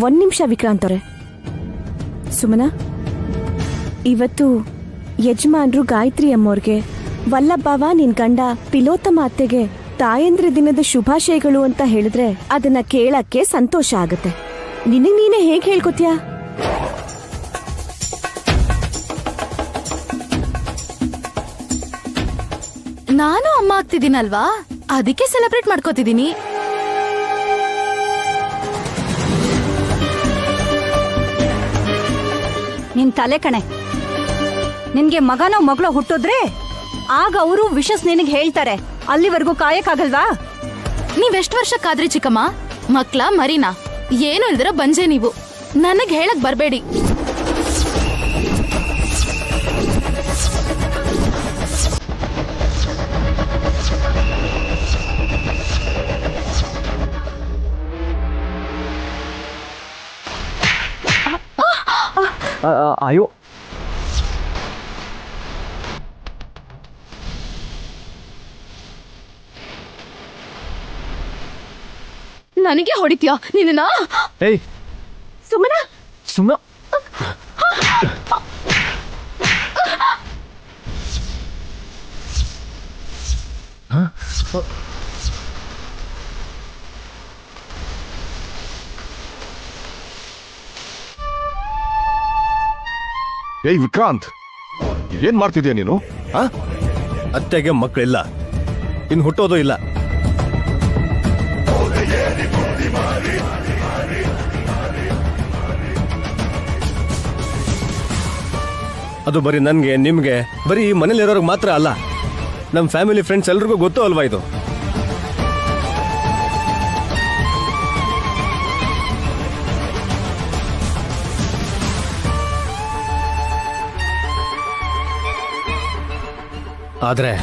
ಒಂದ್ ನಿಮಿಷ ವಿಕ್ರಾಂತ್ ಅವ್ರೆ. ಸುಮನಾ, ಇವತ್ತು ಯಜಮಾನ್ರು ಗಾಯತ್ರಿ ಅಮ್ಮೋರ್ಗೆ, ವಲ್ಲಭಾವ ನಿನ್ ಗಂಡ ತಿಲೋತ್ತಮ ಅತ್ತೆಗೆ ತಾಯಂದ್ರ ದಿನದ ಶುಭಾಶಯಗಳು ಅಂತ ಹೇಳಿದ್ರೆ ಅದನ್ನ ಕೇಳಕ್ಕೆ ಸಂತೋಷ ಆಗತ್ತೆ. ನಿನಗ್ ನೀನೇ ಹೇಗ್ ಹೇಳ್ಕೊತ್ಯಾ? ನಾನು ಅಮ್ಮ ಆಗ್ತಿದ್ದೀನಲ್ವಾ, ಅದಕ್ಕೆ ಸೆಲೆಬ್ರೇಟ್ ಮಾಡ್ಕೋತಿದ್ದೀನಿ. ನಿನ್ ತಲೆ ಕಣೆ. ನಿನ್ಗೆ ಮಗನೋ ಮಗಳೋ ಹುಟ್ಟಿದ್ರೆ ಆಗ ಅವರು ವಿಶಸ್ ನಿನಗೆ ಹೇಳ್ತಾರೆ. ಅಲ್ಲಿವರೆಗೂ ಕಾಯಕ್ಕಾಗಲ್ವಾ? ನೀವೆಷ್ಟು ವರ್ಷಕ್ಕಾದ್ರಿ ಚಿಕ್ಕಮ್ಮ? ಮಕ್ಳ ಮರಿನಾ? ಏನು ಇಲ್ದಿರ ಬಂಜೆ ನೀವು. ನನಗ್ ಹೇಳಕ್ ಬರ್ಬೇಡಿ. ಅಯ್ಯೋ, ನನಗೆ ಹೊಡಿತೀಯಾ ನಿನ್ನ? ಏಯ್ ಸುಮನಾ, ಸುಮ್ಮ. ಏಯ್ ವಿಕ್ರಾಂತ್, ಏನ್ ಮಾಡ್ತಿದ್ಯಾ ನೀನು? ಅತ್ತೆಗೆ ಮಕ್ಕಳಿಲ್ಲ, ಇನ್ನು ಹುಟ್ಟೋದು ಇಲ್ಲ. ಅದು ಬರೀ ನನ್ಗೆ, ನಿಮ್ಗೆ, ಬರೀ ಮನೇಲಿರೋರ್ಗೆ ಮಾತ್ರ ಅಲ್ಲ, ನಮ್ಮ ಫ್ಯಾಮಿಲಿ ಫ್ರೆಂಡ್ಸ್ ಎಲ್ರಿಗೂ ಗೊತ್ತು ಅಲ್ವಾ ಇದು? ಆದ್ರೆ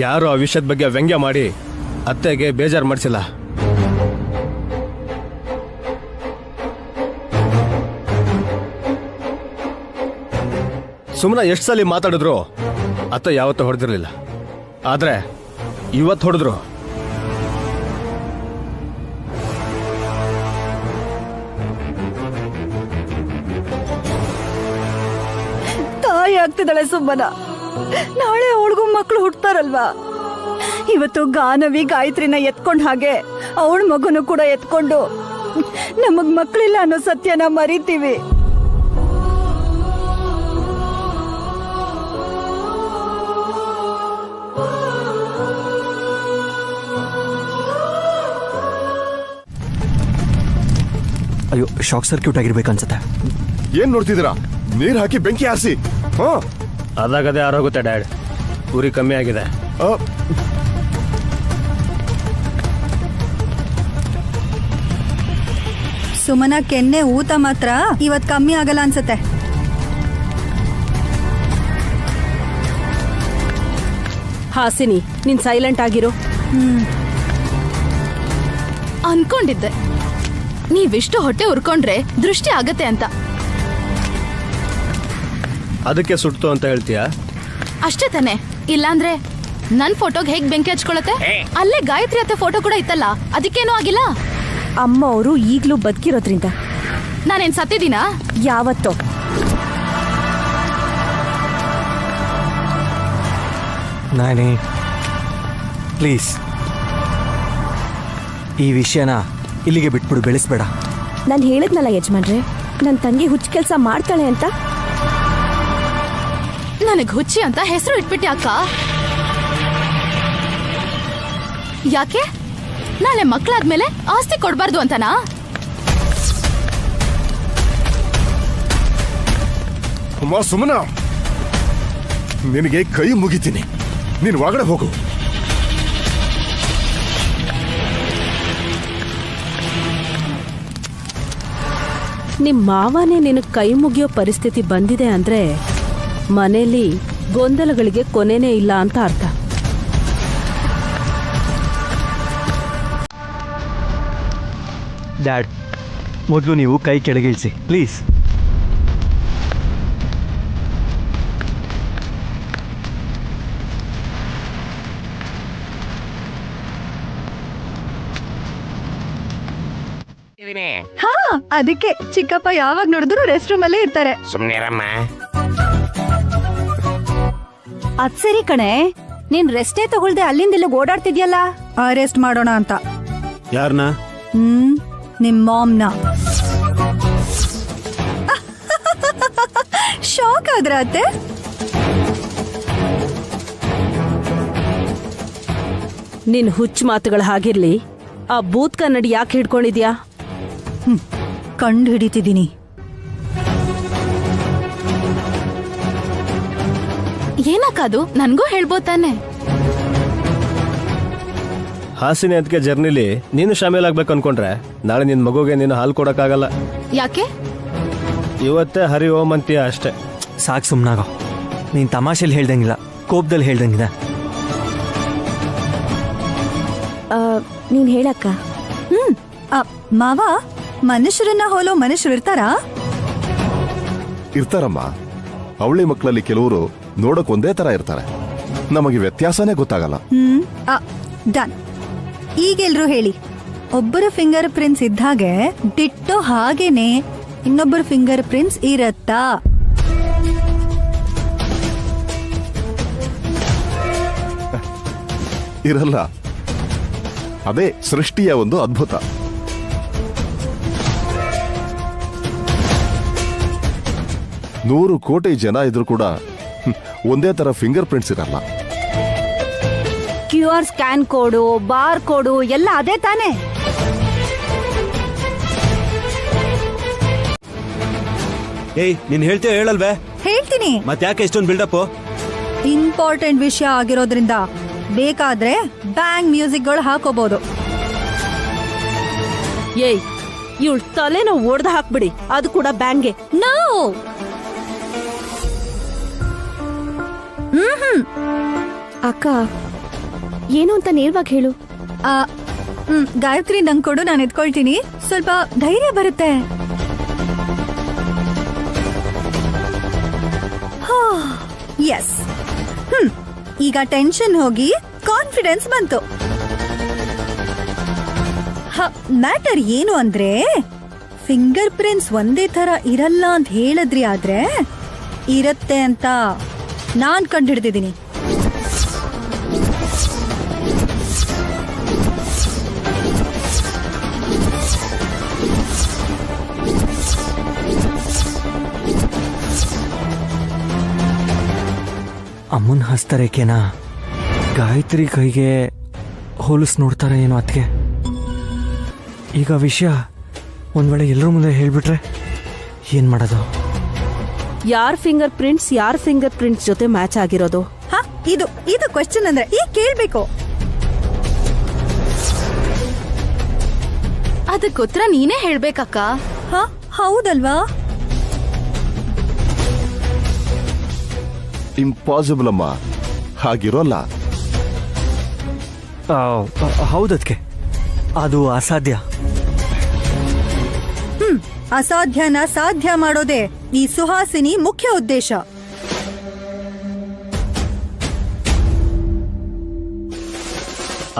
ಯಾರು ಆ ವಿಷಯದ ಬಗ್ಗೆ ವ್ಯಂಗ್ಯ ಮಾಡಿ ಅತ್ತೆಗೆ ಬೇಜಾರು ಮಾಡಿಸಿಲ್ಲ. ಸುಮ್ಮನೆ ಎಷ್ಟು ಸಲ ಮಾತಾಡಿದ್ರು ಅತ್ತ ಯಾವತ್ತೂ ಹೊಡೆದಿರ್ಲಿಲ್ಲ. ಆದ್ರೆ ಇವತ್ತು ಹೊಡೆದ್ರು. ತಾಯಿ ಆಗ್ತಿದ್ದಾಳೆ ಸುಮ್ಮನ. ನಾಳೆ ಅವಳಿಗೂ ಮಕ್ಳು ಹುಡ್ತಾರಲ್ವಾ? ಇವತ್ತು ಗಾನವಿ ಗಾಯತ್ರಿನ ಎತ್ಕೊಂಡ್ ಹಾಗೆ ಅವಳ ಮಗುನು ಕೂಡ ಎತ್ಕೊಂಡು ನಮಗ್ ಮಕ್ಳಿಲ್ಲ ಅನ್ನೋ ಸತ್ಯನ ಮರಿತೀವಿ. ಅಯ್ಯೋ, ಶಾಕ್ ಸರ್ಕ್ಯೂಟ್ ಆಗಿರ್ಬೇಕನ್ಸುತ್ತೆ. ಏನ್ ನೋಡ್ತಿದ್ದೀರಾ? ನೀರ್ ಹಾಕಿ ಬೆಂಕಿ ಹಾರಿಸಿ. ಅದಾಗದೇ ಆರೋಗುತ್ತೆ ಡ್ಯಾಡ್. ಉರಿ ಕಮ್ಮಿ ಆಗಿದೆ. ಸುಮನ ಕೆನ್ನೆ ಊತ ಮಾತ್ರ ಇವತ್ ಕಮ್ಮಿ ಆಗಲ್ಲ ಅನ್ಸತ್ತೆ. ಹಾಸಿನಿ, ನೀನ್ ಸೈಲೆಂಟ್ ಆಗಿರೋ. ಅನ್ಕೊಂಡಿದ್ದೆ ನೀವಿಷ್ಟು ಹೊಟ್ಟೆ ಉರ್ಕೊಂಡ್ರೆ ದೃಷ್ಟಿ ಆಗತ್ತೆ ಅಂತ. ಅದಕ್ಕೆ ಸುಡ್ತು ಅಂತ ಹೇಳ್ತೀಯಾ? ಅಷ್ಟೇ ತಾನೆ? ಇಲ್ಲಾಂದ್ರೆ ನನ್ ಫೋಟೋಗೆ ಹೇಗ್ ಬೆಂಕಿ ಹಚ್ಕೊಳತ್ತೆ? ಅಲ್ಲೇ ಗಾಯತ್ರಿ ಅತ್ತೆ ಫೋಟೋ ಕೂಡ ಇತ್ತಲ್ಲ, ಅದಕ್ಕೇನೂ ಆಗಿಲ್ಲ. ಅಮ್ಮ ಅವರು ಈಗ್ಲೂ ಬದುಕಿರೋದ್ರಿಂದ. ನಾನೇನ್ ಸತ್ತಿದ್ದೀನಾ? ಯಾವತ್ತೋ. ನಾನೇ ಪ್ಲೀಸ್ ಈ ವಿಷಯನ ಇಲ್ಲಿಗೆ ಬಿಟ್ಬಿಡು, ಬೆಳೆಸ್ಬೇಡ. ನಾನು ಹೇಳಿದ್ನಲ್ಲ ಯಜಮಾನ್ರೆ, ನನ್ನ ತಂಗಿ ಹುಚ್ಚ ಕೆಲಸ ಮಾಡ್ತಾಳೆ ಅಂತ. ನನಗ್ ಹುಚ್ಚಿ ಅಂತ ಹೆಸರು ಇಟ್ಬಿಟ್ಟಿ ಅಕ್ಕ. ಯಾಕೆ? ನಾಳೆ ಮಕ್ಕಳಾದ್ಮೇಲೆ ಆಸ್ತಿ ಕೊಡ್ಬಾರ್ದು ಅಂತನಾ? ಅಮ್ಮ ಸುಮನಾ, ನಿನಗೆ ಕೈ ಮುಗಿತೀನಿ. ನೀನು ಒಳಗಡೆ ಹೋಗು. ನಿಮ್ ಮಾವನೇ ನಿನಗ್ ಕೈ ಮುಗಿಯೋ ಪರಿಸ್ಥಿತಿ ಬಂದಿದೆ ಅಂದ್ರೆ ಮನೇಲಿ ಗೊಂದಲಗಳಿಗೆ ಕೊನೆನೇ ಇಲ್ಲ ಅಂತ ಅರ್ಥ. ಡ್ಯಾಡ್, ಮೊದಲು ನೀವು ಕೈ ಕೆಳಗಿಳಿಸಿ ಪ್ಲೀಸ್. ಹಾ ಅದಕ್ಕೆ ಚಿಕ್ಕಪ್ಪ ಯಾವಾಗ ನೋಡಿದ್ರು ರೆಸ್ಟ್ ರೂಮ್ ಅಲ್ಲೇ ಇರ್ತಾರೆ. ಸುಮ್ನಿರಮ್ಮ. ಅದ್ ಸರಿ ಕಣೆ, ನೀನ್ ರೆಸ್ಟೇ ತಗೊಳ್ದೆ ಅಲ್ಲಿಂದ ಇಲ್ಲಿ ಓಡಾಡ್ತಿದ್ಯಲ್ಲ. ಅರೆಸ್ಟ್ ಮಾಡೋಣ ಅಂತ. ಯಾರನ್ನ? ನಿಮ್ ಮಾಮ್ನ. ಶಾಕ್ ಆದ್ರ ಅತ್ತೆ? ನಿನ್ ಹುಚ್ಚ ಮಾತುಗಳ ಹಾಗಿರ್ಲಿ, ಆ ಬೂತ್ ಕನ್ನಡಿ ಯಾಕೆ ಹಿಡ್ಕೊಂಡಿದ್ಯಾ? ಕಂಡು ಹಿಡಿತಿದ್ದೀನಿ. ಏನಕ್ಕದು ನನ್ಗೂ ಹೇಳ್ಬೋದ್ ತಾನೆ. ಹಾಸಿನಿ ಅದಕ್ಕೆ ಜರ್ನಿಲಿ ನೀನು ಶಾಮೀಲಾಗ್ಬೇಕು ಅನ್ಕೊಂಡ್ರೆ ನಾಳೆ ನಿನ್ ಮಗುಗೆ ನೀನು ಹಾಲು ಕೊಡಕ್ಕಾಗಲ್ಲ. ಯಾಕೆ? ಇವತ್ತೇ ಹರಿ ಓಂ ಅಂತೀಯ ಅಷ್ಟೇ. ಸಾಕು ಸುಮ್ಮನಾಗೋ. ನೀನು ತಮಾಷೆಲಿ ಹೇಳ್ದಂಗಿಲ್ಲ, ಕೋಪದಲ್ಲಿ ಹೇಳ್ದಂಗಿದೆ. ನೀನ್ ಹೇಳಕ್ಕ. ಮಾವ, ಮನುಷ್ಯರನ್ನ ಹೋಲೋ ಮನುಷ್ಯರು ಇರ್ತಾರಾ? ಇರ್ತಾರಮ್ಮ. ಅವಳಿ ಮಕ್ಕಳಲ್ಲಿ ಕೆಲವರು ನೋಡಕ್ ಒಂದೇ ತರ ಇರ್ತಾರೆ, ನಮಗೆ ವ್ಯತ್ಯಾಸನೇ ಗೊತ್ತಾಗಲ್ಲ. ಡನ್. ಈಗೆಲ್ರು ಹೇಳಿ, ಒಬ್ಬರ ಫಿಂಗರ್ ಪ್ರಿಂಟ್ಸ್ ಇದ್ದಾಗೆ ಡಿಟ್ಟೋ ಹಾಗೇನೆ ಇನ್ನೊಬ್ಬರ ಫಿಂಗರ್ ಪ್ರಿಂಟ್ಸ್ ಇರತ್ತಾ? ಇರಲ್ಲ. ಅದೇ ಸೃಷ್ಟಿಯ ಒಂದು ಅದ್ಭುತ. ನೂರು ಕೋಟಿ ಜನ ಇದ್ರೂ ಕೂಡ ಒಂದೇ ತರ ಫಿಂಗರ್ ಪ್ರಿಂಟ್ಸ್ ಇರಲ್ಲ. QR ಸ್ಕ್ಯಾನ್ ಕೋಡು, ಬಾರ್ ಕೋಡು ಎಲ್ಲ ಅದೇ ತಾನೆ. ಏಯ್, ನೀನ್ ಹೇಳ್ತೀಯ ಹೇಳಲ್ವೇ? ಹೇಳ್ತೀನಿ. ಮತ್ತೆ ಯಾಕೆ ಇಷ್ಟೊಂದು ಬಿಲ್ಡಪ್? ಇಂಪಾರ್ಟೆಂಟ್ ವಿಷಯ ಆಗಿರೋದ್ರಿಂದ ಬೇಕಾದ್ರೆ ಬ್ಯಾಂಗ್ ಮ್ಯೂಸಿಕ್ಗಳು ಹಾಕೋಬಹುದು. ಏಯ್, ಇವಳ ತಲೆನ ಒಡ್ದು ಹಾಕ್ಬಿಡಿ, ಅದು ಕೂಡ ಬ್ಯಾಂಗ್ಗೆ. ನೋ. ಅಕ್ಕ, ಏನು ಅಂತ ನೇರವಾಗಿ ಹೇಳು. ಗಾಯತ್ರಿ, ನಂಗೆ ಕೊಡು, ನಾನು ಎತ್ಕೊಳ್ತೀನಿ. ಸ್ವಲ್ಪ ಧೈರ್ಯ ಬರುತ್ತೆ. ಎಸ್. ಈಗ ಟೆನ್ಷನ್ ಹೋಗಿ ಕಾನ್ಫಿಡೆನ್ಸ್ ಬಂತು. ಮ್ಯಾಟರ್ ಏನು ಅಂದ್ರೆ, ಫಿಂಗರ್ ಪ್ರಿಂಟ್ಸ್ ಒಂದೇ ತರ ಇರಲ್ಲ ಅಂತ ಹೇಳಿದ್ರಿ, ಆದ್ರೆ ಇರತ್ತೆ ಅಂತ ನಾನ್ ಕಂಡುಹಿಡ್ದಿದ್ದೀನಿ. ಅಮ್ಮನ ಹಸ್ತರೇಖೆನಾ ಗಾಯತ್ರಿ ಕೈಗೆ ಹೋಲಿಸ್ ನೋಡ್ತಾರೆ ಏನೋ ಅದಕ್ಕೆ. ಈಗ ವಿಷಯ ಒಂದ್ ವೇಳೆ ಎಲ್ಲರ ಮುಂದೆ ಹೇಳ್ಬಿಟ್ರೆ ಏನ್ ಮಾಡೋದು? ಯಾರ್ ಫಿಂಗರ್ ಪ್ರಿಂಟ್ಸ್ ಜೊತೆ ಮ್ಯಾಚ್ ಆಗಿರೋದು? ಇದು ಕ್ವೆಶ್ಚನ್ ಅಂದ್ರೆ ಈಗ ಕೇಳ್ಬೇಕು. ಅದಕ್ಕೆ ಉತ್ತರ ನೀನೇ ಹೇಳ್ಬೇಕಕ್ಕ. ಹೌದಲ್ವಾ? ಇಂಪಾಸಿಬಲ್ ಅಮ್ಮ, ಹಾಗಿರೋಲ್ಲ. ಹೌದದ್ಕೆ ಅದು ಅಸಾಧ್ಯ. ಅಸಾಧ್ಯನ ಸಾಧ್ಯ ಮಾಡೋದೇ ಈ ಸುಹಾಸಿನಿ ಮುಖ್ಯ ಉದ್ದೇಶ.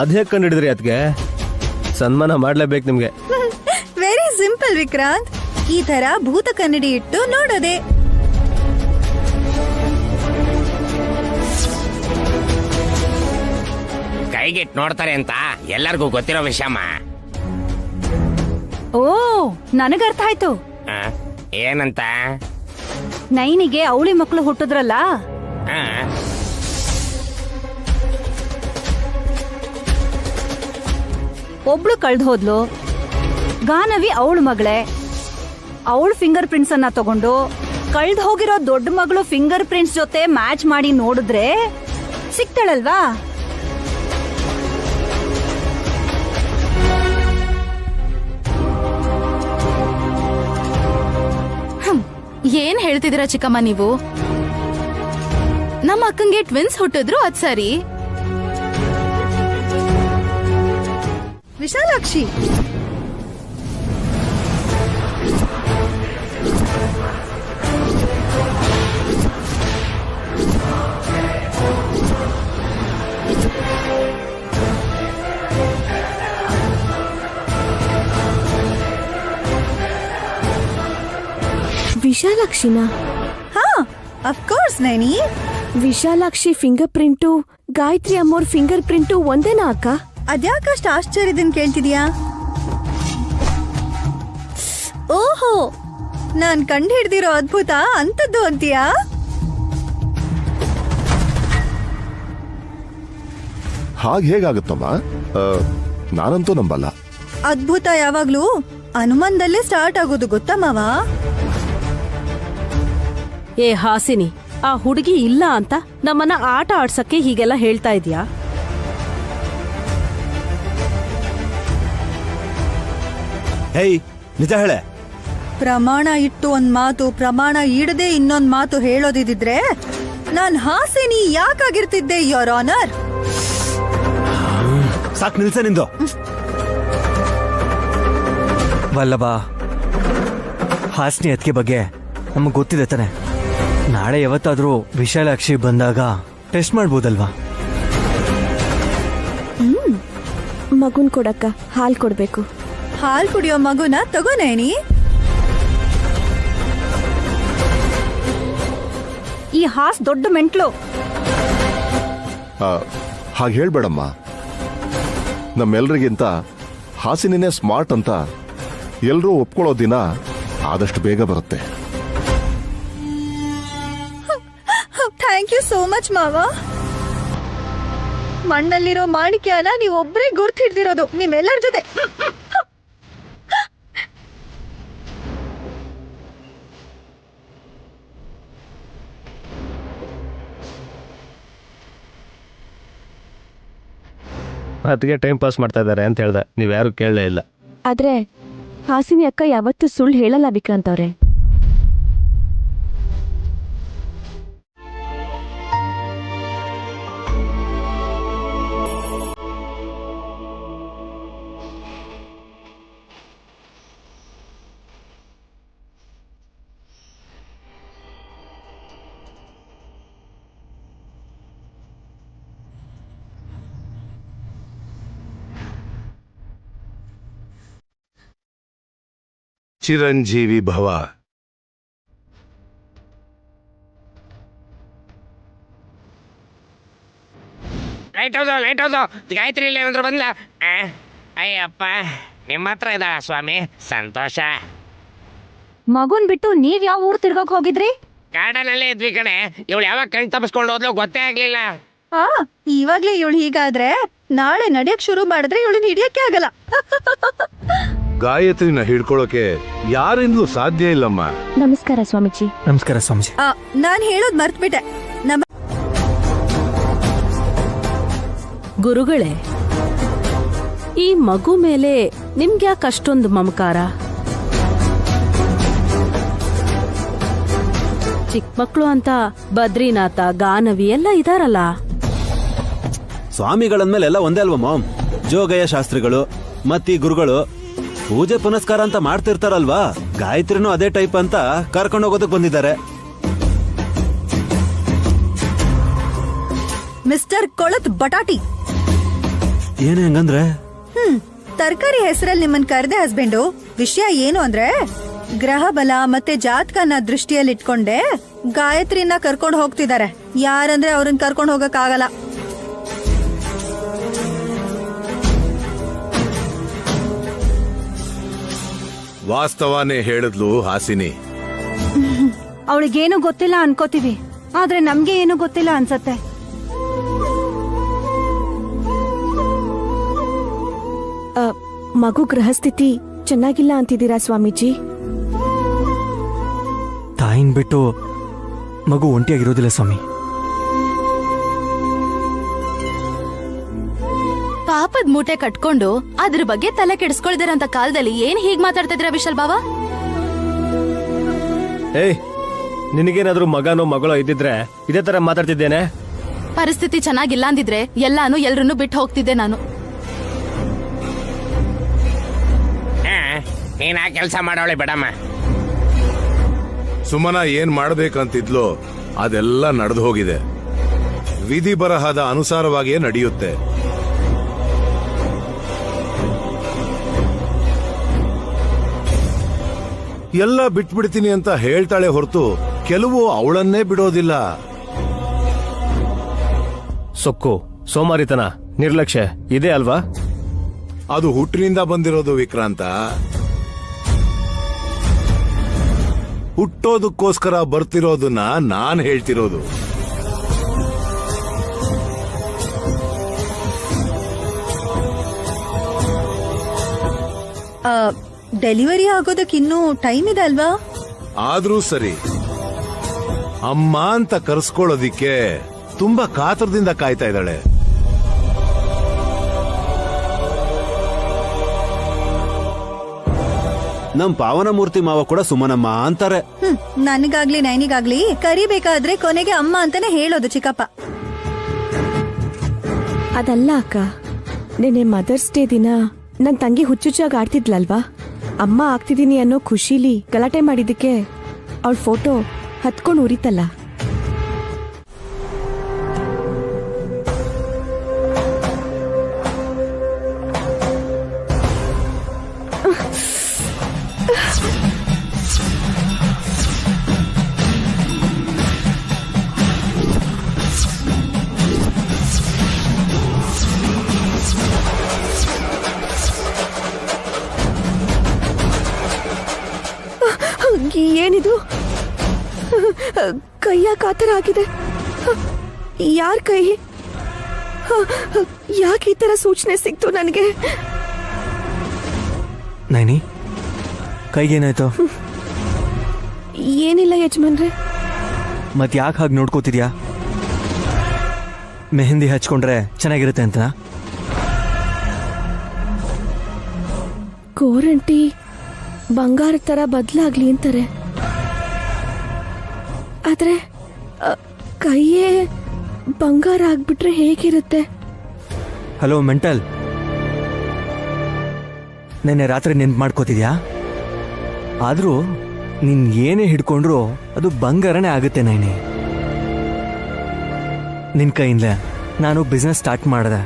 ಅದ್ ಹೇಗ್ ಕಂಡಿಡಿದ್ರಿ? ಅದ್ಗೆ ಸನ್ಮಾನ ಮಾಡ್ಲೇಬೇಕು ನಿಮ್ಗೆ. Very simple Vikrant. ಈ ತರ ಭೂತ ಕನ್ನಡಿ ಇಟ್ಟು ನೋಡೋದೆ. ಕೈಗಿಟ್ ನೋಡ್ತಾರೆ ಅಂತ ಎಲ್ಲರಿಗೂ ಗೊತ್ತಿರೋ ವಿಷಯಮ್ಮ. ಓ, ನನಗರ್ಥ ಆಯ್ತು. ಏನಂತ? ನೈನಿಗೆ ಅವಳಿ ಮಕ್ಕಳು ಹುಟ್ಟಿದ್ರಲ್ಲ, ಒಬ್ಳು ಕಳ್ದು ಹೋದ್ಲು. ಗಾನವಿ ಅವಳ ಮಗಳೇ. ಅವಳ ಫಿಂಗರ್ ಪ್ರಿಂಟ್ಸ್ ಅನ್ನ ತಗೊಂಡು ಕಳ್ದು ಹೋಗಿರೋ ದೊಡ್ಡ ಮಗಳು ಫಿಂಗರ್ ಪ್ರಿಂಟ್ಸ್ ಜೊತೆ ಮ್ಯಾಚ್ ಮಾಡಿ ನೋಡಿದ್ರೆ ಸಿಕ್ತಾಳಲ್ವಾ? ಏನ್ ಹೇಳ್ತಿದ್ದೀರಾ ಚಿಕ್ಕಮ್ಮ ನೀವು? ನಮ್ಮ ಅಕ್ಕಂಗೆ ಟ್ವಿನ್ಸ್ ಹುಟ್ಟಿದ್ರು, ಅದ್ ಸರಿ. ವಿಶಾಲಾಕ್ಷಿ, ವಿಶಾಲಾಕ್ಷಿನ? ಹಾ of course Naini. Vishalakshi fingerprint Gayatri ಅಮ್ಮೋರ್ ಫಿಂಗರ್ ಪ್ರಿಂಟು ಒಂದೇನಾ ಅಕ್ಕ? ಅದ್ಯಾಕಷ್ಟು ಆಶ್ಚರ್ಯದಿಂದ ಕೇಳ್ತಿದ್ಯಾ? ಓಹೋ, ನಾನ್ ಕಂಡು ಹಿಡ್ದಿರೋ ಅದ್ಭುತ ಅಂತದ್ದು ಅಂತೀಯಾ? ಹಾಗೆ ಹೇಗಾಗುತ್ತಮ್ಮ? ನಾನಂತೂ ನಂಬಲ್ಲ. ಅದ್ಭುತ ಯಾವಾಗ್ಲೂ ಅನುಮಾನದಲ್ಲೇ ಸ್ಟಾರ್ಟ್ ಆಗೋದು ಗೊತ್ತಾ ಮಾವ? ಏ ಹಾಸಿನಿ, ಆ ಹುಡುಗಿ ಇಲ್ಲ ಅಂತ ನಮ್ಮನ್ನ ಆಟ ಆಡ್ಸಕ್ಕೆ ಹೀಗೆಲ್ಲ ಹೇಳ್ತಾ ಇದ್ಯಾ? ಹೇಯ್, ನಿಜ ಹೇಳೆ. ಪ್ರಮಾಣ ಇಟ್ಟು ಒಂದ್ ಮಾತು, ಪ್ರಮಾಣ ಇಡದೆ ಇನ್ನೊಂದ್ ಮಾತು ಹೇಳೋದಿದ್ರೆ ನಾನ್ ಹಾಸಿನಿ ಯಾಕಾಗಿರ್ತಿದ್ದೆ, ಯೋರ್ ಆನರ್. ಸಾಕ್ ನಿಲ್ಸ ನಿಂದು. ವಲ್ಲಭ, ಹಾಸ್ನಿ ಅದಕ್ಕೆ ಬಗ್ಗೆ ನಮಗೆ ಗೊತ್ತಿದೆ ತಾನೆ. ನಾಳೆ ಯಾವತ್ತಾದ್ರೂ ವಿಶಾಲಾಕ್ಷಿ ಬಂದಾಗ ಟೆಸ್ಟ್ ಮಾಡ್ಬೋದಲ್ವಾ? ಮಗುನ್ ಕೊಡಕ್ಕ, ಹಾಲ್ ಕೊಡ್ಬೇಕು. ಹಾಲ್ ಕುಡಿಯೋ ಮಗುನ ತಗೋನೇನಿ. ಈ ಹಾಸ್ ದೊಡ್ಡ ಮೆಂಟ್ಲು. ಹಾಗೆ ಹೇಳ್ಬೇಡಮ್ಮ. ನಮ್ಮೆಲ್ರಿಗಿಂತ ಹಾಸಿನಿನೇ ಸ್ಮಾರ್ಟ್ ಅಂತ ಎಲ್ರೂ ಒಪ್ಕೊಳ್ಳೋ ದಿನ ಆದಷ್ಟು ಬೇಗ ಬರುತ್ತೆ. ಥ್ಯಾಂಕ್ ಯು ಸೋ ಮಚ್ ಮಾವ. ಮಣ್ಣಲ್ಲಿರೋ ಮಾಣಿಕ್ಯನ ನೀವು ಒಬ್ಬರೇ ಗುರ್ತಿಡ್ದಿರೋದು ನಿಮ್ಮೆಲ್ಲರ ಜೊತೆ. ಅದಕ್ಕೆ ಟೈಮ್ ಪಾಸ್ ಮಾಡ್ತಾ ಇದ್ದಾರೆ ಅಂತ ಹೇಳ್ದೆ, ನೀವ್ಯಾರು ಕೇಳಲೇ ಇಲ್ಲ. ಆದ್ರೆ ಹಾಸಿನಿ ಅಕ್ಕ ಯಾವತ್ತೂ ಸುಳ್ಳು ಹೇಳಲ್ಲ ವಿಕ್ರಾಂತ್ ಅವ್ರೆ. ಚಿರಂಜೀವಿ ಭವ. ಲೈಟ್ ಹೌದು ಗಾಯತ್ರಿ ಇಲ್ಲಿ ಏನಾದ್ರು ಬಂದ್ಲ? ಅಯ್ಯಪ್ಪ, ನಿಮ್ಮ ಹತ್ರ ಇದ ಸ್ವಾಮಿ, ಸಂತೋಷ. ಮಗುನ್ ಬಿಟ್ಟು ನೀವ್ ಯಾವ ಊರ್ ತಿರ್ಗಕ್ ಹೋಗಿದ್ರಿ? ಗಾರ್ಡನಲ್ಲಿ ಇದ್ವಿ ಕಣೆ. ಇವಳು ಯಾವಾಗ ಕಣ್ ತಪ್ಪಿಸ್ಕೊಂಡು ಹೋದ್ಲು ಗೊತ್ತೇ ಆಗ್ಲಿಲ್ಲ. ಇವಾಗ್ಲೇ ಇವಳು ಹೀಗಾದ್ರೆ ನಾಳೆ ನಡಿಯಕ್ ಶುರು ಮಾಡಿದ್ರೆ ಇವಳನ್ನ ಹಿಡಿಯಕ್ಕೆ ಆಗಲ್ಲ. ಗಾಯತ್ರಿನ ಹಿಡ್ಕೊಳ್ಳೋಕೆ ಯಾರಿಂದಲೂ ಸಾಧ್ಯ ಇಲ್ಲಮ್ಮ. ನಮಸ್ಕಾರ ಸ್ವಾಮೀಜಿ. ನಮಸ್ಕಾರ ಸ್ವಾಮೀಜಿ. ನಾನ್ ಹೇಳೋದ್ ಮರ್ತ್ಬಿಟ್ಟೆ. ಗುರುಗಳೇ, ಈ ಮಗು ಮೇಲೆ ನಿಮ್ಗ್ಯಾಕೆ ಅಷ್ಟೊಂದು ಮಮಕಾರ? ಚಿಕ್ಕ ಮಕ್ಕಳು ಅಂತ ಬದ್ರಿನಾಥ, ಗಾನವಿ ಎಲ್ಲ ಇದಾರಲ್ಲ. ಸ್ವಾಮಿಗಳಂದ್ಮೇಲೆ ಎಲ್ಲ ಒಂದೇ ಅಲ್ವಾ ಮಾಮ್? ಜೋಗಯ್ಯ ಶಾಸ್ತ್ರಿಗಳು ಮತ್ತೀ ಗುರುಗಳು ಪೂಜೆ ಪುನಸ್ಕಾರ ಅಂತ ಮಾಡ್ತಿರ್ತಾರಲ್ವಾ? ಗಾಯತ್ರಿನೂ ಅದೇ ಟೈಪ್ ಅಂತ ಕರ್ಕೊಂಡು ಹೋಗೋದಕ್ಕೆ ಬಂದಿದ್ದಾರೆ. ಮಿಸ್ಟರ್ ಕೊಳತ್ ಬಟಾಟಿ, ಏನೇ ಹಂಗಂದ್ರೆ? ತರಕಾರಿ ಹೆಸರಲ್ಲಿ ನಿಮ್ಮನ್ ಕರೆದೆ ಹಸ್ಬೆಂಡು. ವಿಷಯ ಏನು ಅಂದ್ರೆ, ಗ್ರಹ ಬಲ ಮತ್ತೆ ಜಾತಕನ ದೃಷ್ಟಿಯಲ್ಲಿಟ್ಕೊಂಡೆ ಗಾಯತ್ರಿನ ಕರ್ಕೊಂಡು ಹೋಗ್ತಿದ್ದಾರೆ. ಯಾರಂದ್ರೆ ಅವ್ರನ್ನ ಕರ್ಕೊಂಡು ಹೋಗಕ್ ಆಗಲ್ಲ. ವಾಸ್ತವನೇ ಹೇಳಿದ್ಲು ಹಾಸಿನಿ. ಅವಳಿಗೇನು ಗೊತ್ತಿಲ್ಲ ಅನ್ಕೋತೀವಿ, ಆದ್ರೆ ನಮ್ಗೆ ಏನು ಗೊತ್ತಿಲ್ಲ ಅನ್ಸತ್ತೆ. ಮಗು ಗೃಹಸ್ಥಿತಿ ಚೆನ್ನಾಗಿಲ್ಲ ಅಂತಿದ್ದೀರಾ ಸ್ವಾಮೀಜಿ? ತಾಯಿನ್ ಬಿಟ್ಟು ಮಗು ಒಂಟಿಯಾಗಿರೋದಿಲ್ಲ ಸ್ವಾಮಿ. ಪಾಪದ ಮೂಟೆ ಕಟ್ಕೊಂಡು ಅದ್ರ ಬಗ್ಗೆ ತಲೆ ಕೆಡಿಸ್ಕೊಳ್ದಿರಂತ ಕಾಲದಲ್ಲಿ ಏನ್ ಹೀಗ್ ಮಾತಾಡ್ತಾ ಇದ್ರ ವಿಶಾಲ್ ಬಾವ? ಏಯ್, ನಿನಗೇನಾದ್ರೂ ಮಗನೋ ಮಗಳೋ ಇದ್ದಿದ್ರೆ ಇದೇ ತರ ಮಾತಾಡ್ತಿದ್ದೇನೆ? ಪರಿಸ್ಥಿತಿ ಚೆನ್ನಾಗಿಲ್ಲ ಅಂದಿದ್ರೆ ಎಲ್ಲಾನು ಎಲ್ರನ್ನೂ ಬಿಟ್ಟು ಹೋಗ್ತಿದ್ದೆ ನಾನು. ನೀನ್ ಆ ಕೆಲಸ ಮಾಡೋಳೆ ಬಿಡಮ್ಮ. ಸುಮನ ಏನ್ ಮಾಡ್ಬೇಕಂತಿದ್ಲೋ ಅದೆಲ್ಲ ನಡೆದು ಹೋಗಿದೆ. ವಿಧಿ ಬರಹದ ಅನುಸಾರವಾಗಿಯೇ ನಡೆಯುತ್ತೆ. ಎಲ್ಲ ಬಿಟ್ಬಿಡ್ತೀನಿ ಅಂತ ಹೇಳ್ತಾಳೆ ಹೊರತು ಕೆಲವು ಅವಳನ್ನೇ ಬಿಡೋದಿಲ್ಲ. ಸೊಕ್ಕು, ಸೋಮಾರಿತನ, ನಿರ್ಲಕ್ಷ್ಯ ಇದೆ ಅಲ್ವಾ? ಅದು ಹುಟ್ಟಿನಿಂದ ಬಂದಿರೋದು ವಿಕ್ರಾಂತ. ಹುಟ್ಟೋದಕ್ಕೋಸ್ಕರ ಬರ್ತಿರೋದನ್ನ ನಾನ್ ಹೇಳ್ತಿರೋದು. ಡೆಲಿವರಿ ಆಗೋದಕ್ಕಿನ್ನೂ ಟೈಮ್ ಇದೆ ಅಲ್ವಾ? ಆದ್ರೂ ಸರಿ, ಅಮ್ಮ ಅಂತ ಕರ್ಸ್ಕೊಳ್ಳೋದಿಕ್ಕೆ ತುಂಬಾ ಕಾತರದಿಂದ ಕಾಯ್ತಾ ಇದ್ದಾಳೆ. ನಮ್ ಪಾವನ ಮೂರ್ತಿ ಮಾವ ಕೂಡ ಸುಮನಮ್ಮ ಅಂತಾರೆ. ನನಗಾಗ್ಲಿ ನೈನಿಗಾಗ್ಲಿ ಕರಿಬೇಕಾದ್ರೆ ಕೊನೆಗೆ ಅಮ್ಮ ಅಂತಾನೆ ಹೇಳೋದು ಚಿಕ್ಕಪ್ಪ. ಅದಲ್ಲ ಅಕ್ಕ, ನೆನೆ ಮದರ್ಸ್ ಡೇ ದಿನ ನನ್ ತಂಗಿ ಹುಚ್ಚುಚ್ಚಾಗಿ ಆಡ್ತಿದ್ಲಲ್ವಾ, ಅಮ್ಮ ಆಗ್ತಿದೀನಿ ಅನ್ನೋ ಖುಷಿಲಿ ಗಲಾಟೆ ಮಾಡಿದ್ದಕ್ಕೆ ಅವಳ ಫೋಟೋ ಹತ್ಕೊಂಡು ಉರಿತಲ್ಲ. ಏನಿದು, ಕೈಯಾಗ ಆತರ ಆಗಿದೆ? ಯಾರ ಕೈ? ಯಾಕೆ ಈ ತರ ಸೂಚನೆ ಸಿಕ್ತು ನನಗೆ? ನೈನಿ, ಕೈಗೇನಾಯ್ತು? ಏನಿಲ್ಲ ಯಜಮಾನ್ರೆ. ಮತ್ ಯಾಕೆ ಹಾಗೆ ನೋಡ್ಕೋತಿದ್ಯಾ? ಮೆಹಂದಿ ಹಚ್ಕೊಂಡ್ರೆ ಚೆನ್ನಾಗಿರುತ್ತೆ ಅಂತ? ಗೋರಂಟಿ ಬಂಗಾರ ತರ ಬದಲಾಗ್ಲಿ ಅಂತಾರೆ, ಆದ್ರೆ ಕೈಯೇ ಬಂಗಾರ ಆಗ್ಬಿಟ್ರೆ ಹೇಗಿರುತ್ತೆ? ಹಲೋ ಮೆಂಟಲ್, ನೆನ್ನೆ ರಾತ್ರಿ ನೆನ್ಪು ಮಾಡ್ಕೋತಿದ್ಯಾ? ಆದ್ರೂ ನೀನ್ ಏನೇ ಹಿಡ್ಕೊಂಡ್ರು ಅದು ಬಂಗಾರನೇ ಆಗುತ್ತೆ ನೈನಿ. ನಿನ್ ಕೈಯಿಂದ ನಾನು ಬಿಸ್ನೆಸ್ ಸ್ಟಾರ್ಟ್ ಮಾಡಿದೆ,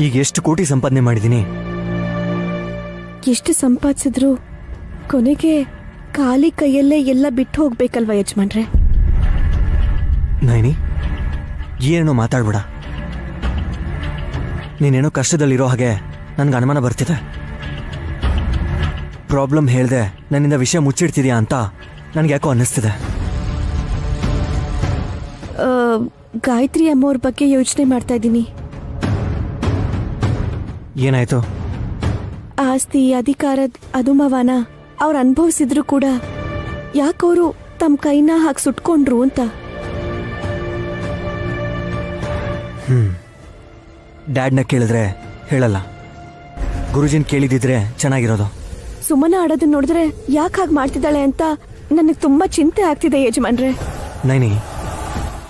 ಈಗ ಎಷ್ಟು ಕೋಟಿ ಸಂಪಾದನೆ ಮಾಡಿದ್ದೀನಿ. ಎಷ್ಟು ಸಂಪಾದಿಸಿದ್ರು ಕೊನೆಗೆ ಖಾಲಿ ಕೈಯಲ್ಲೇ ಎಲ್ಲ ಬಿಟ್ಟು ಹೋಗ್ಬೇಕಲ್ವಾ ಯಜಮಾನ್ರೆ? ನೈನಿ, ಏನೋ ಮಾತಾಡ್ಬೇಡ. ನೀನೇನೋ ಕಷ್ಟದಲ್ಲಿರೋ ಹಾಗೆ ನನ್ಗೆ ಅನುಮಾನ ಬರ್ತಿದೆ. ಪ್ರಾಬ್ಲಮ್ ಹೇಳ್ದೆ ನನ್ನಿಂದ ವಿಷಯ ಮುಚ್ಚಿಡ್ತಿದ್ಯಾ ಅಂತ ನನ್ಗೆ ಯಾಕೋ ಅನ್ನಿಸ್ತಿದೆ. ಗಾಯತ್ರಿ ಅಮ್ಮವ್ರ ಬಗ್ಗೆ ಯೋಚನೆ ಮಾಡ್ತಾ ಇದ್ದೀನಿ. ಏನಾಯ್ತು? ಆಸ್ತಿ ಅಧಿಕಾರದ ಅನುಭವನ ಅವ್ರು ಅನುಭವಿಸಿದ್ರು ಕೂಡ ಯಾಕವರು ತಮ್ಮ ಕೈನ ಹಾಕಿ ಸುಟ್ಕೊಂಡ್ರು ಅಂತ. ಡ್ಯಾಡ್ನ ಕೇಳಿದ್ರೆ ಹೇಳಲ್ಲ, ಗುರುಜಿನ್ ಕೇಳಿದಿದ್ರೆ ಚೆನ್ನಾಗಿರೋದು. ಸುಮನ ಆಡೋದನ್ನ ನೋಡಿದ್ರೆ ಯಾಕೆ ಹಾಗೆ ಮಾಡ್ತಿದ್ದಾಳೆ ಅಂತ ನನಗೆ ತುಂಬಾ ಚಿಂತೆ ಆಗ್ತಿದೆ ಯಜಮಾನ್ರೆ. ನೈನಿ,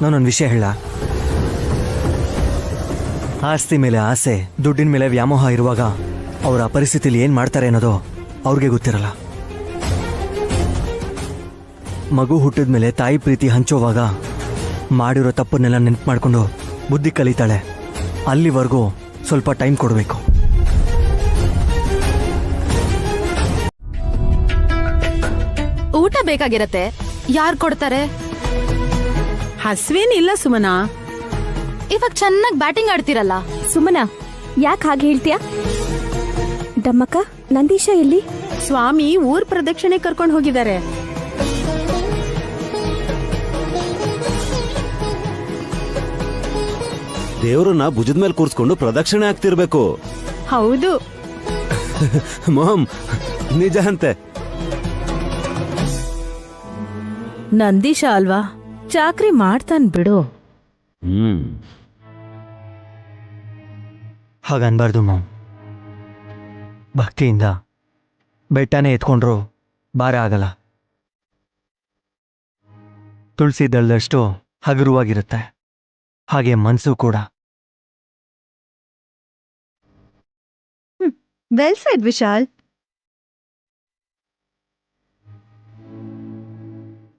ನಾನೊಂದು ವಿಷಯ ಹೇಳ. ಆಸ್ತಿ ಮೇಲೆ ಆಸೆ, ದುಡ್ಡಿನ ಮೇಲೆ ವ್ಯಾಮೋಹ ಇರುವಾಗ ಅವರ ಪರಿಸ್ಥಿತಿಲಿ ಏನ್ ಮಾಡ್ತಾರೆ ಅನ್ನೋದು ಅವ್ರಿಗೆ ಗೊತ್ತಿರಲ್ಲ. ಮಗು ಹುಟ್ಟಿದ ಮೇಲೆ ತಾಯಿ ಪ್ರೀತಿ ಹಂಚೋವಾಗ ಮಾಡಿರೋ ತಪ್ಪನ್ನೆಲ್ಲ ನೆನ್ಪು ಮಾಡ್ಕೊಂಡು ಬುದ್ಧಿ ಕಲಿತಾಳೆ. ಅಲ್ಲಿವರೆಗೂ ಸ್ವಲ್ಪ ಟೈಮ್ ಕೊಡಬೇಕು. ಊಟ ಬೇಕಾಗಿರತ್ತೆ, ಯಾರು ಕೊಡ್ತಾರೆ? ಹಸ್ವೇನಿಲ್ಲ ಸುಮನಾ. ಇವಾಗ ಚೆನ್ನಾಗಿ ಬ್ಯಾಟಿಂಗ್ ಆಡ್ತಿರಲ್ಲ. ಸುಮನ, ಯಾಕೆ ಹಾಗೆ ಹೇಳ್ತೀಯಾ? ದಮ್ಮಕ್ಕ, ನಂದೀಶ ಎಲ್ಲಿ? ಸ್ವಾಮಿ ಊರ್ ಪ್ರದಕ್ಷಿಣೆ ಕರ್ಕೊಂಡು ಹೋಗಿದ್ದಾರೆ. ದೇವ್ರನ್ನ ಭುಜದ ಮೇಲೆ ಕೂರ್ಸ್ಕೊಂಡು ಪ್ರದಕ್ಷಿಣೆ ಆಗ್ತಿರ್ಬೇಕು. ಹೌದು ಮೊಹಮ್, ನಿಜ ಅಂತೆ. ನಂದೀಶ ಅಲ್ವಾ, ಚಾಕ್ರಿ ಮಾಡ್ತಾನ್ ಬಿಡು. ಹಾಗನ್ಬಾರ್ದು ಮಾಮ್. ಭಕ್ತಿಯಿಂದ ಬೆಟ್ಟನೇ ಎತ್ಕೊಂಡ್ರು ಭಾರ ಆಗಲ್ಲ. ತುಳಸಿ ದಳದಷ್ಟು ಹಗುರವಾಗಿರುತ್ತೆ, ಹಾಗೆ ಮನಸ್ಸು ಕೂಡ. Well shed Vishal.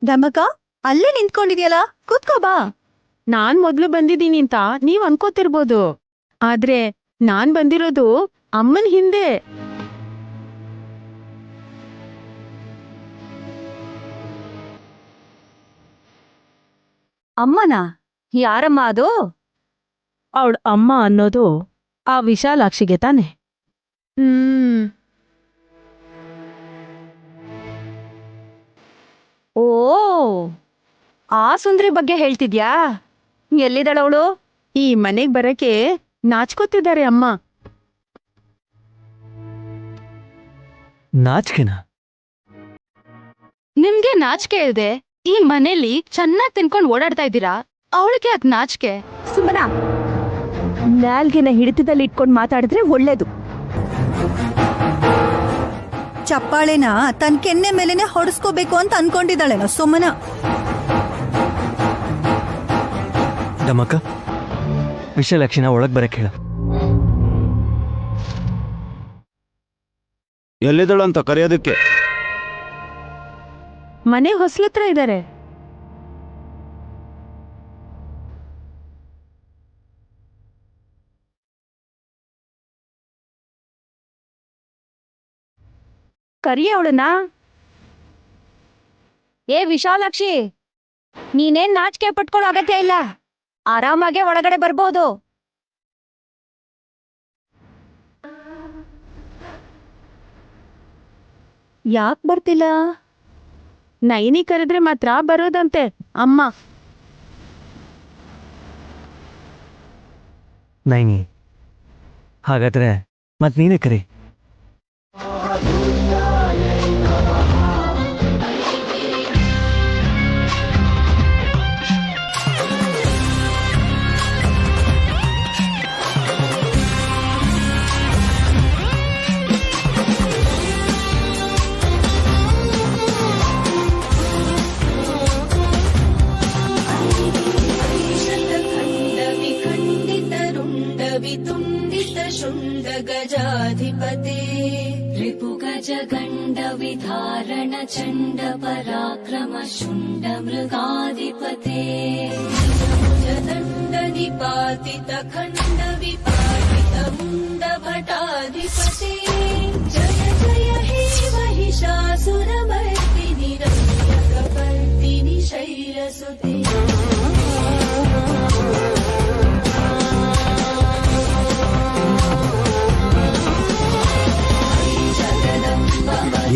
ದಮಕ, ಅಲ್ಲೇ ನಿಂತ್ಕೊಂಡಿದ್ಯಲ್ಲ, ಕೂತ್ಕೋ ಬಾ. ನಾನ್ ಮೊದ್ಲು ಬಂದಿದ್ದೀನಿ ಅಂತ ನೀವ್ ಅನ್ಕೋತಿರ್ಬೋದು, ಆದ್ರೆ ನಾನ್ ಬಂದಿರೋದು ಅಮ್ಮನ್ ಹಿಂದೆ. ಅಮ್ಮನ ಯಾರಮ್ಮ ಅದು? ಅವಳ ಅಮ್ಮ ಅನ್ನೋದು ಆ ವಿಶಾಲಾಕ್ಷಿಗೆ ತಾನೆ. ಓ, ಆ ಸುಂದ್ರಿ ಬಗ್ಗೆ ಹೇಳ್ತಿದ್ಯಾ? ಎಲ್ಲಿದ್ದಾಳವಳು? ಈ ಮನೆಗ್ ಬರಕ್ಕೆ ನಾಚ್ಕೋತಿದ್ದಾರೆ ಅಮ್ಮ. ನಾಚಿಕೆನಾ? ನಿಮ್ಗೆ ನಾಚಿಕೆ ಇದೆ? ಈ ಮನೇಲಿ ಚೆನ್ನಾಗ್ ತಿನ್ಕೊಂಡ್ ಓಡಾಡ್ತಾ ಇದ್ದೀರಾ, ಅವಳಿಗೆ ಅದ್ ನಾಚಿಕೆ? ಸುಮ್ಮನ ನಾಲ್ಗೆನ ಹಿಡಿತದಲ್ಲಿ ಇಟ್ಕೊಂಡು ಮಾತಾಡಿದ್ರೆ ಒಳ್ಳೇದು. ಚಪ್ಪಾಳೆನ ತನ್ ಕೆನ್ನೆ ಮೇಲೆನೆ ಹೊಡೆಸ್ಕೋಬೇಕು ಅಂತ ಅನ್ಕೊಂಡಿದ್ದಾಳೇನೋ ಸುಮ್ಮನ. ಡಮಕ್ಕ, ವಿಶಾಲಾಕ್ಷಿನ ಒಳಗ್ ಬರಕ್ ಹೇಳ. ಎಲ್ಲಿದ್ದಳು ಅಂತ ಕರೆಯೋದಕ್ಕೆ. ಮನೆ ಹೊಸ್ಲತ್ರ ಇದ್ದಾರೆ. ಕರಿಯ ಅವಳನ್ನ. ಏ ವಿಶಾಲಾಕ್ಷಿ, ನೀನೇನ್ ನಾಚಿಕೆ ಪಟ್ಕೊಳ್ಳೋ ಅಗತ್ಯ ಇಲ್ಲ, ಆರಾಮಾಗೆ ಒಳಗಡೆ ಬರ್ಬೋದು. ಯಾಕ್ ಬರ್ತಿಲ್ಲ? ನೈನಿ ಕರೆದ್ರೆ ಮಾತ್ರ ಬರೋದಂತೆ ಅಮ್ಮ. ನೈನಿ, ಹಾಗಾದ್ರೆ ಮತ್ ನೀನೇ ಕರಿ. गजाधिपते रिपुगज गण्ड विधारण चण्ड पराक्रम शुण्ड मृगाधिपते दण्ड निपातित खण्ड विपाटित मुण्ड भटाधिपते जय जय हे महिषासुरमर्दिनि रम्यकपर्दिनि शैलसुते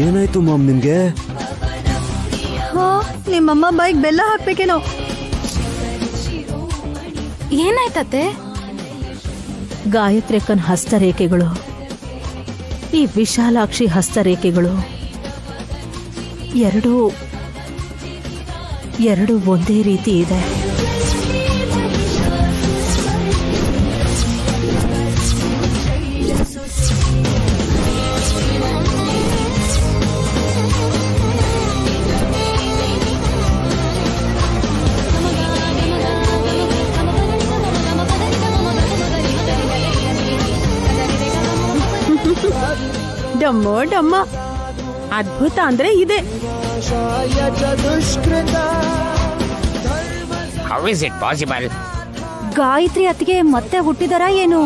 ಏನಾಯ್ತು ಮಾಮ್ ನಿಮ್ಗೆ? ನಿಮ್ಮಮ್ಮ ಬೈಕ್ ಬೆಲ್ಲ ಹಾಕ್ಬೇಕೇನೋ. ಏನಾಯ್ತತ್ತೆ? ಗಾಯತ್ರಿಕನ್ ಹಸ್ತರೇಖೆಗಳು, ಈ ವಿಶಾಲಾಕ್ಷಿ ಹಸ್ತರೇಖೆಗಳು ಎರಡೂ ಒಂದೇ ರೀತಿ ಇದೆ. ಡಮ್ಮೋ ಡಮ್ಮ, ಅದ್ಭುತ ಅಂದ್ರೆ ಇದೆ. How is it possible? Gayatri ಅತ್ತಿಗೆ ಮತ್ತೆ ಹುಟ್ಟಿದಾರ ಏನು?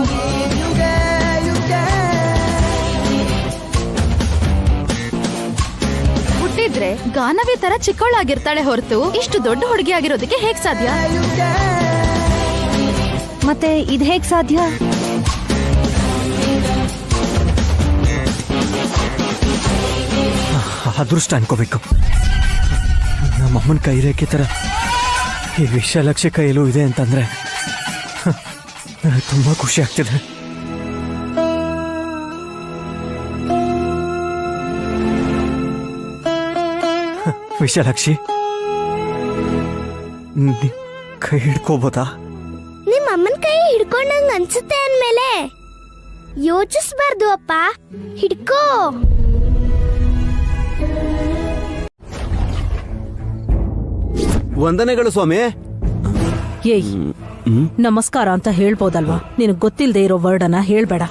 ಹುಟ್ಟಿದ್ರೆ ಗಾನವಿ ತರ ಚಿಕ್ಕವಳಾಗಿರ್ತಾಳೆ ಹೊರತು ಇಷ್ಟು ದೊಡ್ಡ ಹುಡುಗಿ ಆಗಿರೋದಕ್ಕೆ ಹೇಗ್ ಸಾಧ್ಯ? ಮತ್ತೆ ಇದ್ ಹೇಗ್ ಸಾಧ್ಯ? ಅದೃಷ್ಟ ಅನ್ಕೋಬೇಕು. ನಮ್ಮಮ್ಮನ ಕೈ ರೇಖೆ ಥರ ಈ ವಿಶಾಲಾಕ್ಷಿ ಕೈಯಲ್ಲೂ ಇದೆ ಅಂತಂದ್ರೆ ನನಗೆ ತುಂಬ ಖುಷಿ ಆಗ್ತಿದೆ. ವಿಶಾಲಾಕ್ಷಿ, ಕೈ ಹಿಡ್ಕೋಬೋದಾ? ನಿಮ್ಮ ಅಮ್ಮನ ಕೈ ಹಿಡ್ಕೊಂಡಂಗ ಅನ್ಸುತ್ತೆ ಅಂದ್ಮೇಲೆ ಯೋಚಿಸ್ಬಾರ್ದು ಅಪ್ಪ, ಹಿಡ್ಕೋ. ವಂದನೆಗಳು ಸ್ವಾಮಿ. ಏಯ್, ನಮಸ್ಕಾರ ಅಂತ ಹೇಳ್ಬೋದಲ್ವಾ? ನಿನಗ್ ಗೊತ್ತಿಲ್ಲದೆ ಇರೋ ವರ್ಡನ್ನ ಹೇಳ್ಬೇಡ.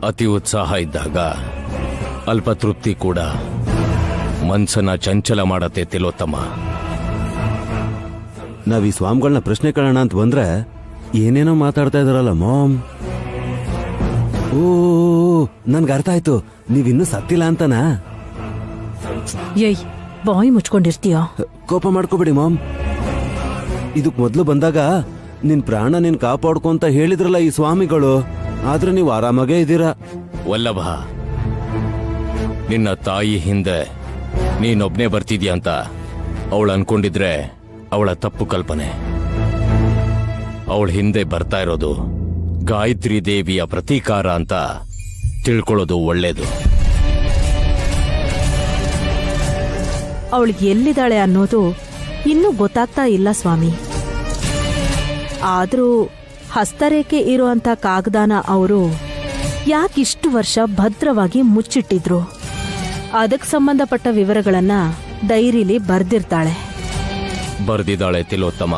ಅತಿ ಉತ್ಸಾಹ ಇದ್ದಾಗ ಅಲ್ಪ ತೃಪ್ತಿ ಕೂಡ ಮನ್ಸನ್ನ ಚಂಚಲ ಮಾಡತ್ತೆ ತಿಲೋತ್ತಮ. ನಾವ್ ಈ ಸ್ವಾಮಿಗಳನ್ನ ಪ್ರಶ್ನೆ ಕೇಳೋಣ ಅಂತ ಬಂದ್ರೆ ಏನೇನೋ ಮಾತಾಡ್ತಾ ಇದಾರಲ್ಲ ಮಾಮ್. ಓ, ನನ್ಗೆ ಅರ್ಥ ಆಯ್ತು, ನೀವಿನ್ನೂ ಸತ್ತಿಲ್ಲ ಅಂತನಾ? ಏಯ್, ಬಾಯಿ ಮುಚ್ಕೊಂಡಿರ್ತೀಯ? ಕೋಪ ಮಾಡ್ಕೋಬೇಡಿ ಮಾಮ್. ಇದಕ್ ಮೊದ್ಲು ಬಂದಾಗ ನಿನ್ ಪ್ರಾಣ ನೀನ್ ಕಾಪಾಡ್ಕೊಂತ ಹೇಳಿದ್ರಲ್ಲ ಈ ಸ್ವಾಮಿಗಳು, ಆದ್ರೆ ನೀವು ಆರಾಮಾಗೇ ಇದ್ದೀರಾ. ವಲ್ಲಭ, ನಿನ್ನ ತಾಯಿ ಹಿಂದೆ ನೀನೊಬ್ನೇ ಬರ್ತಿದ್ಯಾ ಅಂತ ಅವಳು ಅನ್ಕೊಂಡಿದ್ರೆ ಅವಳ ತಪ್ಪು ಕಲ್ಪನೆ. ಅವಳ ಹಿಂದೆ ಬರ್ತಾ ಇರೋದು ಗಾಯತ್ರಿ ದೇವಿಯ ಪ್ರತೀಕಾರ ಅಂತ ತಿಳ್ಕೊಳ್ಳೋದು ಒಳ್ಳೇದು. ಅವಳು ಎಲ್ಲಿದ್ದಾಳೆ ಅನ್ನೋದು ಇನ್ನೂ ಗೊತ್ತಾಗ್ತಾ ಇಲ್ಲ ಸ್ವಾಮಿ. ಆದ್ರೂ ಹಸ್ತರೇಖೆ ಇರುವಂತ ಕಾಗದಾನ ಅವರು ಯಾಕಿಷ್ಟು ವರ್ಷ ಭದ್ರವಾಗಿ ಮುಚ್ಚಿಟ್ಟಿದ್ರು? ಅದಕ್ಕೆ ಸಂಬಂಧಪಟ್ಟ ವಿವರಗಳನ್ನ ಡೈರಿಲಿ ಬರ್ದಿರ್ತಾಳೆ. ಬರ್ದಿದ್ದಾಳೆ ತಿಲೋತ್ತಮ.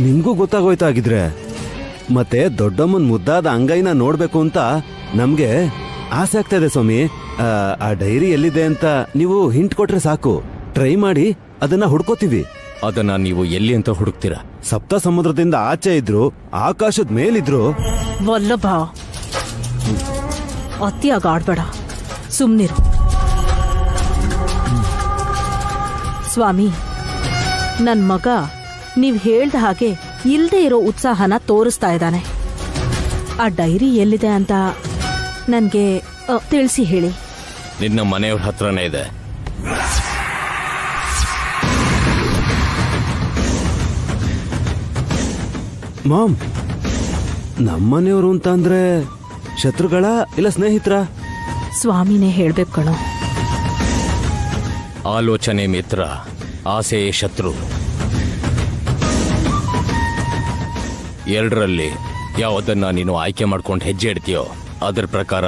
ನಿಮ್ಗೂ ಗೊತ್ತಾಗೋಯ್ತಾಗಿದ್ರೆ ಮತ್ತೆ ದೊಡ್ಡಮ್ಮನ್ ಮುದ್ದಾದ ಅಂಗೈನ ನೋಡ್ಬೇಕು ಅಂತ ನಮ್ಗೆ ಆಸೆ ಆಗ್ತಾ ಇದೆ ಸ್ವಾಮಿ. ಆ ಡೈರಿ ಎಲ್ಲಿದೆ ಅಂತ ನೀವು ಹಿಂಟ್ ಕೊಟ್ರೆ ಸಾಕು, ಟ್ರೈ ಮಾಡಿ ಅದನ್ನ ಹುಡ್ಕೋತೀವಿ. ಅದನ್ನ ನೀವು ಎಲ್ಲಿ ಅಂತ ಹುಡುಕ್ತೀರಾ? ಸಪ್ತ ಸಮುದ್ರದಿಂದ ಆಚೆ ಇದ್ರು, ಆಕಾಶದ ಮೇಲಿದ್ರು. ವಲ್ಲಭ, ಅತಿಯಾಗಿ ಆಡ್ಬೇಡ, ಸುಮ್ನಿರು. ಸ್ವಾಮಿ, ನನ್ ಮಗ ನೀವ್ ಹೇಳ್ದ ಹಾಗೆ ಇಲ್ದೇ ಇರೋ ಉತ್ಸಾಹನ ತೋರಿಸ್ತಾ ಇದ್ದಾನೆ. ಆ ಡೈರಿ ಎಲ್ಲಿದೆ ಅಂತ ನನ್ಗೆ ತಿಳಿಸಿ ಹೇಳಿ. ನಿನ್ನ ಮನೆಯವ್ರ ಹತ್ರನೇ ಇದೆ. ಮಾಮ್, ನಮ್ಮನೆಯವರು ಅಂತ ಅಂದ್ರೆ ಶತ್ರುಗಳ ಇಲ್ಲ ಸ್ನೇಹಿತರ? ಸ್ವಾಮಿನೇ ಹೇಳ್ಬೇಕು ಕಣೋ. ಆಲೋಚನೆ ಮಿತ್ರ, ಆಸೆಯೇ ಶತ್ರು. ಎರಡರಲ್ಲಿ ಯಾವುದನ್ನ ನೀನು ಆಯ್ಕೆ ಮಾಡ್ಕೊಂಡು ಹೆಜ್ಜೆ ಇಡ್ತೀಯೋ ಅದರ ಪ್ರಕಾರ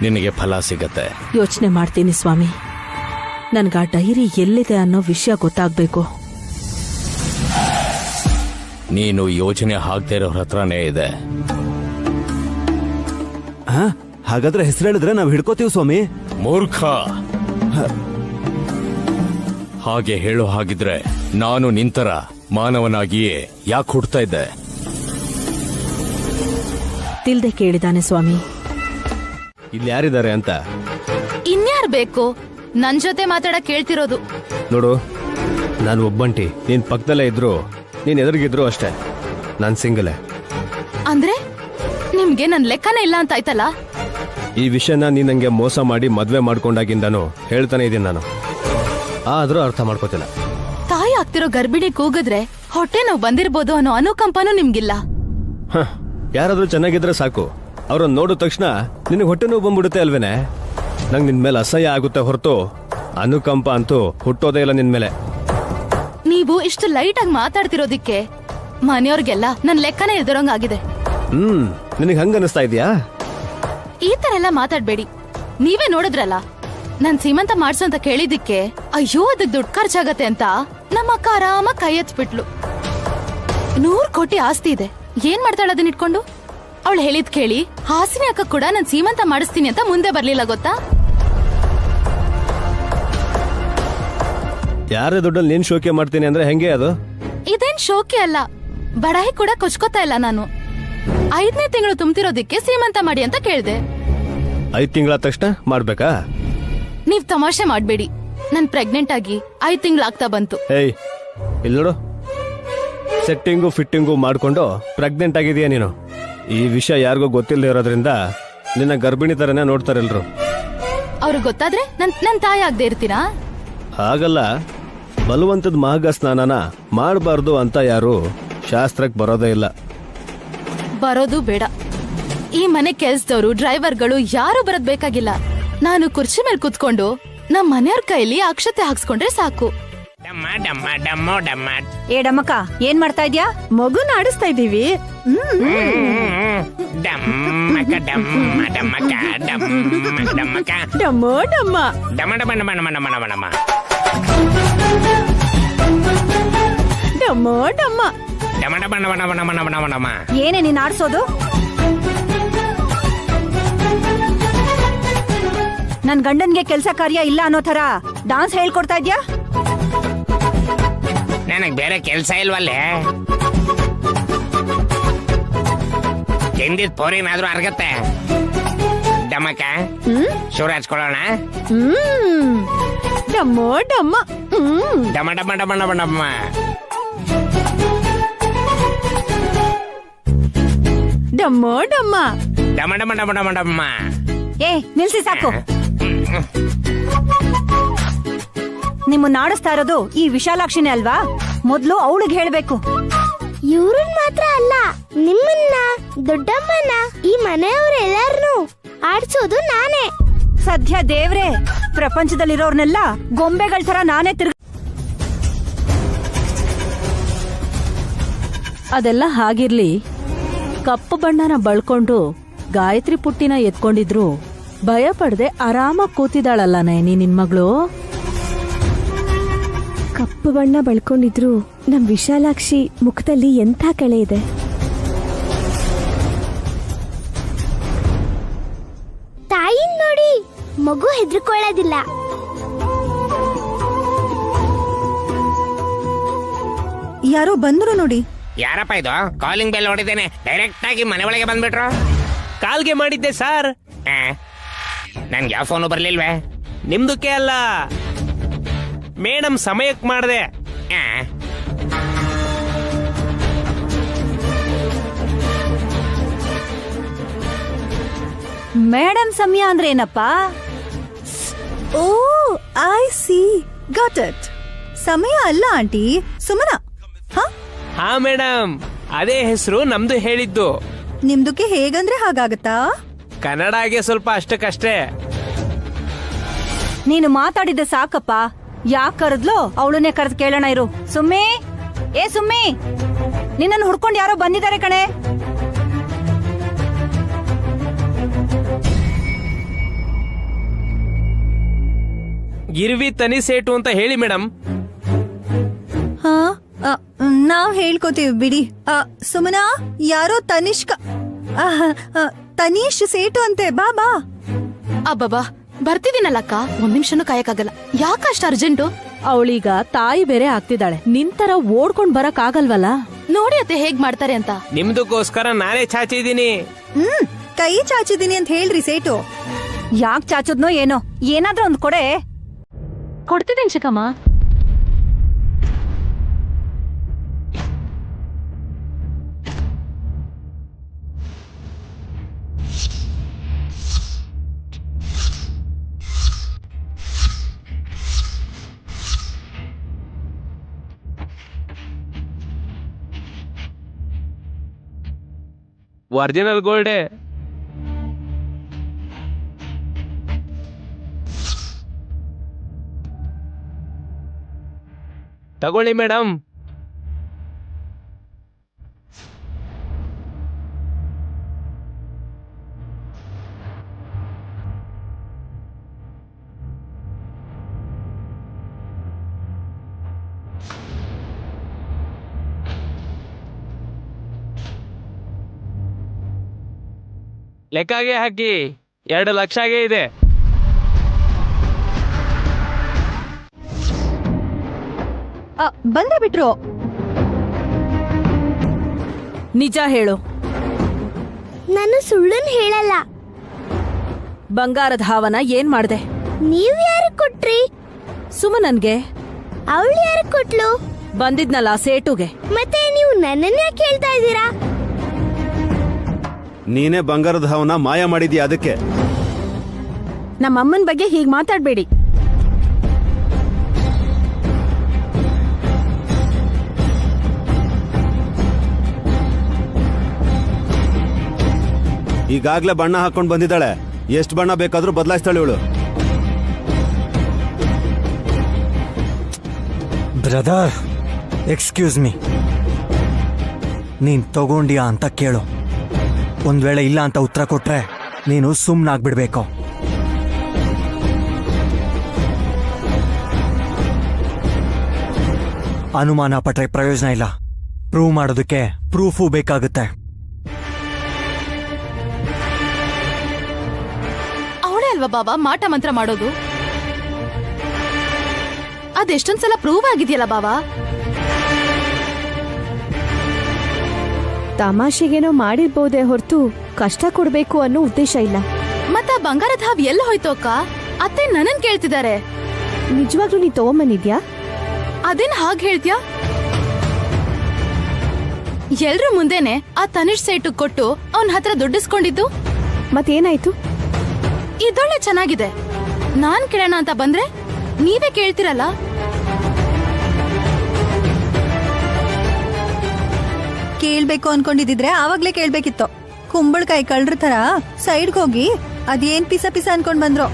ನಿನಗೆ ಫಲ ಸಿಗತ್ತೆ. ಯೋಚನೆ ಮಾಡ್ತೀನಿ ಸ್ವಾಮಿ. ನನ್ಗ ಆ ಡೈರಿ ಎಲ್ಲಿದೆ ಅನ್ನೋ ವಿಷಯ ಗೊತ್ತಾಗ್ಬೇಕು. ನೀನು ಯೋಚನೆ ಹಾಕ್ತಾ ಇರೋರ ಹತ್ರನೇ ಇದೆ. ಹಾಗಾದ್ರೆ ಹೆಸರು ಹೇಳಿದ್ರೆ ನಾವು ಹಿಡ್ಕೋತೀವಿ ಸ್ವಾಮಿ. ಮೂರ್ಖ, ಹಾಗೆ ಹೇಳೋ ಹಾಗಿದ್ರೆ ನಾನು ನಿಂತರ ಮಾನವನಾಗಿಯೇ ಯಾಕೆ ಹುಡ್ತಾ ಇದ್ದೆ? ತಿಳ್ದೆ ಕೇಳಿದಾನೆ ಸ್ವಾಮಿ. ಇಲ್ಲಿ ಯಾರಿದ್ದಾರೆ ಅಂತ? ಇನ್ಯಾರ್ ಬೇಕು? ನನ್ ಜೊತೆ ಮಾತಾಡಕ್ ಕೇಳ್ತಿರೋದು. ನೋಡು, ನಾನು ಒಬ್ಬಂಟಿ. ನೀನ್ ಪಕ್ಕದಲ್ಲೇ ಇದ್ರು, ನೀನ್ ಎದುರಿಗಿದ್ರು ಅಷ್ಟೇ. ನಾನ್ ಸಿಂಗಲೇ. ಅಂದ್ರೆ ನಿಮ್ಗೆ ನನ್ ಲೆಕ್ಕನೇ ಇಲ್ಲ ಅಂತ ಆಯ್ತಲ್ಲ? ಈ ವಿಷಯನ ನೀನ್ ನಂಗೆ ಮೋಸ ಮಾಡಿ ಮದ್ವೆ ಮಾಡ್ಕೊಂಡಾಗಿಂದಾನು ಹೇಳ್ತಾನೆ ಇದೀನಿ ನಾನು. ಆದ್ರೂ ಅರ್ಥ ಮಾಡ್ಕೋತಿಲ್ಲ. ತಾಯಿ ಆಗ್ತಿರೋ ಗರ್ಭಿಣಿ ಕೂಗಿದ್ರೆ ಹೊಟ್ಟೆ ನೋವು ಬಂದಿರ್ಬೋದು ಅನ್ನೋ ಅನುಕಂಪನೂ ನಿಮ್ಗಿಲ್ಲ. ಯಾರಾದ್ರೂ ಚೆನ್ನಾಗಿದ್ರೆ ಸಾಕು, ಅವ್ರನ್ನ ನೋಡಿದ ತಕ್ಷಣ ನಿನಗೆ ಹೊಟ್ಟೆ ನೋವು ಬಂದ್ಬಿಡುತ್ತೆ ಅಲ್ವೇನೆ? ನಂಗೆ ನಿನ್ ಮೇಲೆ ಅಸಹ್ಯ ಆಗುತ್ತೆ ಹೊರತು ಅನುಕಂಪ ಅಂತೂ ಹುಟ್ಟೋದೇ ಇಲ್ಲ ನಿನ್ ಮೇಲೆ. ನೀವು ಇಷ್ಟು ಲೈಟ್ ಆಗಿ ಮಾತಾಡ್ತಿರೋದಿಕ್ಕೆ ಮನೆಯವ್ರಿಗೆಲ್ಲ ನನ್ ಲೆಕ್ಕನೇ ಇಲ್ದಿರೋಂಗಾಗಿದೆ. ನಿನಗೆ ಹಂಗ ಅನಿಸ್ತಾ ಇದೆಯಾ? ಈ ತರ ಎಲ್ಲ ಮಾತಾಡ್ಬೇಡಿ. ನೀವೇ ನೋಡಿದ್ರಲ್ಲ, ನನ್ ಸೀಮಂತ ಮಾಡ್ಸು ಅಂತ ಕೇಳಿದಿಕ್ಕೆ ಅಯ್ಯೋ ಅದಕ್ ದುಡ್ಡು ಖರ್ಚಾಗತ್ತೆ ಅಂತ ನಮ್ಮ ಅಕ್ಕ ಆರಾಮ ಕೈ ಎತ್ಬಿಟ್ಲು. 100 ಕೋಟಿ ಆಸ್ತಿ ಇದೆ, ಏನ್ ಮಾಡ್ತಾಳ ಅದನ್ನ ಇಟ್ಕೊಂಡು? ಅವಳು ಹೇಳಿದ್ ಕೇಳಿ ಹಾಸಿನಿ ಅಕ್ಕ ಕೂಡ ನನ್ ಸೀಮಂತ ಮಾಡಿಸ್ತೀನಿ ಅಂತ ಮುಂದೆ ಬರ್ಲಿಲ್ಲ ಗೊತ್ತಾ? ಯಾರೇ ದುಡ್ಡಲ್ಲಿ ನೀನ್ ಶೋಕಿ ಮಾಡ್ತೀನಿ ಅಂದ್ರೆ ಹೆಂಗೆ ಅದು? ಇದೇನ್ ಶೋಕಿ ಅಲ್ಲ, ಬಡಾಯಿ ಕೂಡ ಕೊಚ್ಕೋತಾ ಇಲ್ಲ ನಾನು. 5ನೇ ತಿಂಗಳು ತುಂಬ್ತಿರೋದಿಕ್ಕೆ ಸೀಮಂತ ಮಾಡಿ ಅಂತ ಕೇಳ್ದೆ. 5 ತಿಂಗಳ ತಕ್ಷಣ ಮಾಡ್ಬೇಕಾ? ನೀವ್ ತಮಾಷೆ ಮಾಡ್ಬೇಡಿ. ನನ್ ಪ್ರೆಗ್ನೆಂಟ್ ಆಗಿ 5 ತಿಂಗಳಾಗ್ತಾ ಬಂತು. ಏಯ್, ಇಲ್ಲಿ ನೋಡು, ಸೆಟ್ಟಿಂಗು ಫಿಟ್ಟಿಂಗು ಮಾಡ್ಕೊಂಡು ಪ್ರೆಗ್ನೆಂಟ್ ಆಗಿದೀಯ ನೀನು. ಈ ವಿಷಯ ಯಾರಿಗೂ ಗೊತ್ತಿಲ್ಲದೆ ಇರೋದ್ರಿಂದ ನಿನ್ನ ಗರ್ಭಿಣಿ ತರನೇ ನೋಡ್ತಾರೆ ಎಲ್ರು. ಅವ್ರಿಗೆ ಗೊತ್ತಾದ್ರೆ ನನ್ ತಾಯಿ ಆಗದೆ ಇರ್ತೀರಾ? ಹಾಗಲ್ಲ, ಬಲವಂತದ ಮಹಾಗ ಸ್ನಾನನ ಮಾಡಬಾರ್ದು ಅಂತ ಯಾರು ಶಾಸ್ತ್ರಕ್ಕೆ ಬರೋದೇ ಇಲ್ಲ. ಬರೋದು ಬೇಡ. ಈ ಮನೆ ಕೆಲ್ಸದವರು, ಡ್ರೈವರ್ಗಳು ಯಾರು ಬರೋದ್ ಬೇಕಾಗಿಲ್ಲ. ನಾನು ಕುರ್ಚಿ ಮೇಲೆ ಕುತ್ಕೊಂಡು ನಮ್ಮ ಮನೆಯವ್ರ ಕೈಲಿ ಅಕ್ಷತೆ ಹಾಕ್ಸ್ಕೊಂಡ್ರೆ ಸಾಕು. ಏ ಡಮ್ಮಕ್ಕ, ಏನ್ ಮಾಡ್ತಾ ಇದ್ಯಾ? ಮಗುನ ಆಡಿಸ್ತಾ ಇದ್ದೀವಿ. ಡಮ್ಮೋ ಡಮ್ಮ ಡಮ್ಮೋ ಡಮ್ಮ. ಏನೇ ನೀನ್ ಆಡ್ಸೋದು? ನನ್ ಗಂಡನ್ಗೆ ಕೆಲ್ಸ ಕಾರ್ಯ ಇಲ್ಲ ಅನ್ನೋ ತರ ಡಾನ್ಸ್ ಹೇಳ್ಕೊಡ್ತಾ ಇದ್ಯಾ? ನನಗ್ ಬೇರೆ ಕೆಲ್ಸ ಇಲ್ವಲ್ಲೇ? ತಿಂದಿದ್ ಪೋರಿನಾದ್ರೂ ಅರ್ಗತ್ತೆ. ಡಮಕ ಶುರು ಹಚ್ಕೊಳ್ಳೋಣ. ಡಮ್ಮೋ ಡಮ್ಮ ಡಮ ಡಮ ಡಮ ಡಮ ಡಮ. ಡಮ್ಮೋ ಡಮ್ಮ ಡಮ ಡಮ ಡಮ ಡಮ ಡಮ. ಏ ನಿಲ್ಸಿ ಸಾಕು. ನಿಮ್ಮನ್ನ ಆಡಿಸ್ತಾ ಇರೋದು ಈ ವಿಶಾಲಾಕ್ಷಿನೇ ಅಲ್ವಾ? ಮೊದ್ಲು ಅವಳಿಗೆ ಹೇಳ್ಬೇಕು. ಇವ್ರನ್ ಮಾತ್ರ ಅಲ್ಲ, ನಿಮ್ಮನ್ನ, ದೊಡ್ಡಮ್ಮನ, ಈ ಮನೆಯವರೆಲ್ಲರನ್ನು ಆಡ್ಸೋದು ನಾನೇ. ಸದ್ಯ ದೇವ್ರೆ, ಪ್ರಪಂಚದಲ್ಲಿರೋರ್ನೆಲ್ಲ ಗೊಂಬೆಗಳ ತರ ನಾನೇ ಅದೆಲ್ಲ ಹಾಗಿರ್ಲಿ, ಕಪ್ಪು ಬಣ್ಣನ ಬಳ್ಕೊಂಡು ಗಾಯತ್ರಿ ಪುಟ್ಟಿನ ಎತ್ಕೊಂಡಿದ್ರು ಭಯ ಪಡದೆ ಆರಾಮಾಗಿ ಕೂತಿದ್ದಾಳಲ್ಲ ನಯನಿ ನಿನ್ ಮಗಳು. ಕಪ್ಪು ಬಣ್ಣ ಬಳ್ಕೊಂಡಿದ್ರು ನಮ್ ವಿಶಾಲಾಕ್ಷಿ ಮುಖದಲ್ಲಿ ಎಂಥ ಕಳೆ ಇದೆ. ತಾಯಿನ್ ನೋಡಿ ಮಗು ಹೆದರ್ಕೊಳ್ಳೋದಿಲ್ಲ. ಯಾರೋ ಬಂದ್ರು ನೋಡಿ. ಯಾರಪ್ಪ ಇದು? ಕಾಲಿಂಗ್ ಬೆಲ್ ಹೊಡಿದ್ದೇನೆ, ಡೈರೆಕ್ಟ್ ಆಗಿ ಮನೆ ಒಳಗೆ ಬಂದ್ಬಿಟ್ರು. ಕಾಲ್ಗೆ ಮಾಡಿದ್ದೆ ಸರ್. ನನ್ಗೆ ಯಾವ ಫೋನು ಬರ್ಲಿಲ್ವೇ? ನಿಮ್ದಕ್ಕೆ ಅಲ್ಲ, ಮೇಡಮ್ ಸಮಯಕ್ಕೆ ಮಾಡಿದೆ. ಮೇಡಮ್ ಸಮಯ ಅಂದ್ರೆ ಏನಪ್ಪಾ? ಓ ಐ ಸಿ ಗಾಟ್ ಇಟ್. ಸಮಯ ಅಲ್ಲ ಆಂಟಿ, ಸುಮನಾ. ಹಾ ಮೇಡಮ್, ಅದೇ ಹೆಸರು ನಮ್ದು ಹೇಳಿದ್ದು. ನಿಮ್ದಕ್ಕೆ ಹೇಗಂದ್ರೆ ಹಾಗಾಗತ್ತಾ? ಕನ್ನಡಗೆ ಸ್ವಲ್ಪ ಅಷ್ಟಕ್ಕಷ್ಟೇ. ನೀನು ಮಾತಾಡಿದ್ದೆ ಸಾಕಪ್ಪ. ಯಾಕೆ ಕರೆದ್ಲೋ ಅವಳನ್ನೇ ಕರೆದು ಕೇಳೋಣ ಇರು. ಸುಮ್ಮಿ, ಏ ಸುಮ್ಮಿ, ನಿನ್ನನ್ನು ಹುಡ್ಕೊಂಡು ಯಾರೋ ಬಂದಿದ್ದಾರೆ ಕಣೆ. ಗಿರ್ವಿ ತನಿ ಸೇಟು ಅಂತ ಹೇಳಿ ಮೇಡಮ್. ಹಾ, ನಾವ್ ಹೇಳ್ಕೋತೀವಿ ಬಿಡಿ. ಸುಮನಾ, ಯಾರೋ ತನೀಶ್ ಸೇಟು ಅಂತೆ. ಬಾ ಬಾ. ಅಬ್ಬಬ್ಬಾ, ಬರ್ತಿದ್ದೀನಲ್ಲಕ್ಕ, ಒಂದ್ ನಿಮಿಷನೂ ಕಾಯಕ್ಕಾಗಲ್ಲ. ಯಾಕಷ್ಟು ಅರ್ಜೆಂಟು? ಅವಳೀಗ ತಾಯಿ ಬೇರೆ ಆಗ್ತಿದ್ದಾಳೆ, ನಿಂತರ ಓಡ್ಕೊಂಡ್ ಬರಕ್ ಆಗಲ್ವಲ್ಲ. ನೋಡಿ ಅತ್ತೆ ಹೇಗ್ ಮಾಡ್ತಾರೆ ಅಂತ. ನಿಮ್ದಕ್ಕೋಸ್ಕರ ನಾನೇ ಚಾಚಿದ್ದೀನಿ. ಕೈ ಚಾಚಿದೀನಿ ಅಂತ ಹೇಳ್ರಿ ಸೇಟು. ಯಾಕೆ ಚಾಚದ್ನೋ ಏನೋ, ಏನಾದ್ರೂ ಒಂದ್ ಕೊಡೆ. ಕೊಡ್ತಿದ್ದೀನಿ ಚಿಕ್ಕಮ್ಮ. ಒರಿಜಿನಲ್ ಗೋಲ್ಡೆ. ತಗೊಳ್ಳಿ ಮೇಡಮ್. ಲೆಕ್ಕಾಗೆ ಹಾಕಿ, 2 ಲಕ್ಷಗೆ ಇದೆ. ಬಂದೇ ಬಿಟ್ರು. ನಿಜ ಹೇಳು. ನಾನು ಸುಳ್ಳನ್ ಹೇಳಲ್ಲ. ಬಂಗಾರದ ಹಾವನ ಏನ್ ಮಾಡ್ದೆ? ನೀವ್ ಯಾರು ಕೊಟ್ರಿ? ಸುಮನನ್ಗೆ. ಅವಳು ಯಾರು ಕೊಟ್ಲು? ಬಂದಿದ್ನಲ್ಲ ಸೇಟುಗೆ. ಮತ್ತೆ ನೀವು ನನ್ನನ್ನ ಯಾಕೆ ಹೇಳ್ತಾ ಇದ್ದೀರಾ? ನೀನೇ ಬಂಗಾರದ ಹಾವನ ಮಾಯ ಮಾಡಿದ್ಯಾ, ಅದಕ್ಕೆ. ನಮ್ಮಮ್ಮನ ಬಗ್ಗೆ ಹೀಗ್ ಮಾತಾಡ್ಬೇಡಿ. ಈಗಾಗ್ಲೇ ಬಣ್ಣ ಹಾಕೊಂಡ್ ಬಂದಿದ್ದಾಳೆ. ಎಷ್ಟು ಬಣ್ಣ ಬೇಕಾದ್ರೂ ಬದಲಾಯಿಸ್ತಾಳೆ ಇವಳು. Brother, excuse me. ನೀನ್ ತಗೊಂಡಿಯಾ ಅಂತ ಕೇಳು. ಒಂದ್ ವೇಳೆ ಇಲ್ಲ ಅಂತ ಉತ್ತರ ಕೊಟ್ರೆ ನೀನು ಸುಮ್ನಾಗ್ಬಿಡ್ಬೇಕು. ಅನುಮಾನ ಪಟ್ರೆ ಪ್ರಯೋಜನ ಇಲ್ಲ. ಪ್ರೂವ್ ಮಾಡೋದಕ್ಕೆ ಪ್ರೂಫು ಬೇಕಾಗುತ್ತೆ. ಅವಳೇ ಅಲ್ವಾ ಬಾಬಾ ಮಾಟ ಮಂತ್ರ ಮಾಡೋದು? ಅದೆಷ್ಟೊಂದ್ಸಲ ಪ್ರೂವ್ ಆಗಿದೆಯಲ್ಲ ಬಾಬಾ. ತಮಾಷೆಗೇನೋ ಮಾಡಿರ್ಬೋದೇ ಹೊರತು ಕಷ್ಟ ಕೊಡ್ಬೇಕು ಅನ್ನೋ ಉದ್ದೇಶ ಇಲ್ಲ. ಮತ್ತ ಬಂಗಾರದ ಹಾವ್ ಎಲ್ಲ ಹೋಯ್ತು ಅಕ್ಕ? ಅತ್ತೆ ನನ್ನನ್ ಕೇಳ್ತಿದ್ದಾರೆ. ನಿಜವಾಗ್ಲೂ ನೀ ತಗೊಂಬಂದಿದ್ಯಾ? ಅದೇನ್ ಹಾಗೆ ಹೇಳ್ತ್ಯಾ? ಎಲ್ರ ಮುಂದೆನೆ ಆ ತನಿಷ್ ಸೇಟು ಕೊಟ್ಟು ಅವನ್ ಹತ್ರ ದುಡ್ಡಿಸ್ಕೊಂಡಿದ್ದು. ಮತ್ತೇನಾಯ್ತು? ಇದೊಳ್ಳೆ ಚೆನ್ನಾಗಿದೆ. ನಾನ್ ಕೇಳೋಣ ಅಂತ ಬಂದ್ರೆ ನೀವೇ ಕೇಳ್ತಿರಲ್ಲ. ಕೇಳ್ಬೇಕು ಅನ್ಕೊಂಡಿದ್ರೆ ಆವಾಗ್ಲೇ ಕೇಳ್ಬೇಕಿತ್ತು. ಕುಂಬಳಕಾಯಿ ಕಳ್ರ ತರ ಸೈಡ್ಗೆ ಹೋಗಿ ಅದೇನ್ ಪಿಸ ಪಿಸ ಅನ್ಕೊಂಡ್ ಬಂದ್ರು.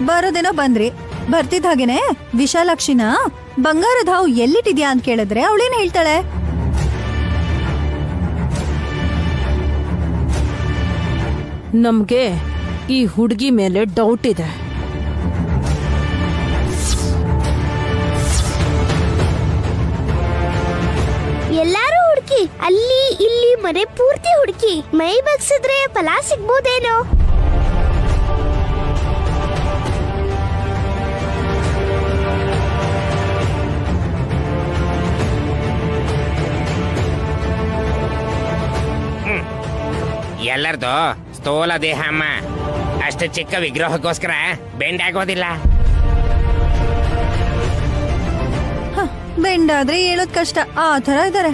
ಬರೋದೇನೋ ಬಂದ್ರಿ. ಬರ್ತಿದ್ದ ಹಾಗೇನೆ ವಿಶಾಲಾಕ್ಷಿನ ಬಂಗಾರದ ಹಾವು ಎಲ್ಲಿಟ್ಟಿದ್ಯಾ ಅಂತ ಕೇಳಿದ್ರೆ ಅವಳೇನ್ ಹೇಳ್ತಾಳೆ? ನಮ್ಗೆ ಈ ಹುಡುಗಿ ಮೇಲೆ ಡೌಟ್ ಇದೆ. ಎಲ್ಲಾರು ಹುಡುಕಿ, ಅಲ್ಲಿ ಇಲ್ಲಿ ಮನೆ ಪೂರ್ತಿ ಹುಡುಕಿ, ಮೈ ಬಗ್ಸಿದ್ರೆ ಫಲ ಸಿಗ್ಬೋದೇನೋ? ಎಲ್ಲರದು ಸ್ಥೂಲ ದೇಹ ಅಮ್ಮ. ಅಷ್ಟು ಚಿಕ್ಕ ವಿಗ್ರಹಕ್ಕೋಸ್ಕರ ಬೆಂಡ್ ಆಗೋದಿಲ್ಲ. ಬೆಂಡಾದ್ರೆ ಹೇಳೋದ್ ಕಷ್ಟ, ಆ ತರ ಇದಾರೆ.